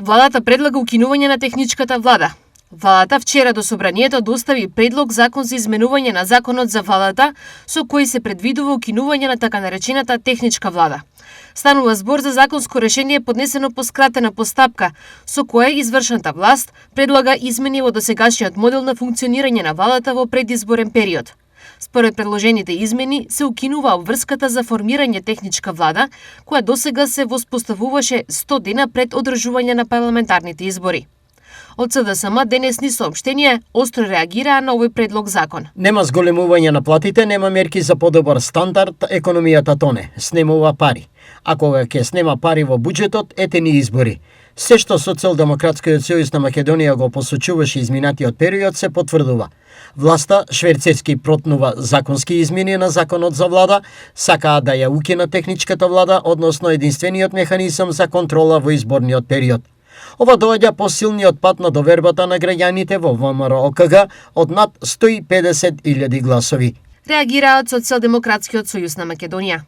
Владата предлага укинување на техничката влада. Владата вчера до собранието достави предлог закон за изменување на законот за владата, со кој се предвидува укинување на така наречената техничка влада. Станува збор за законско решение поднесено по скратена постапка, со кое извршната власт предлага измени во досегашниот модел на функционирање на владата во предизборен период. Според предложените измени се укинува обврската за формирање техничка влада, која досега се воспоставуваше 100 дена пред одржување на парламентарните избори. Од СДСМ денес ни соопштение остро реагираа на овој предлог закон. Нема зголемување на платите, нема мерки за подобар стандард, економијата тоне, снемува пари. А кога ќе снема пари во буџетот, ете ни избори. Се што Социјалдемократскиот сојуз на Македонија го посочуваше изминатиот период се потврдува. Власта шверцерски протнува законски измени на законот за влада, сакаа да ја укина техничката влада, односно единствениот механизам за контрола во изборниот период. Ова доаѓа по силниот пат на довербата на граѓаните во ВМРО-ОКГ од над 150.000 гласови. Реагираат Социјалдемократскиот сојуз на Македонија.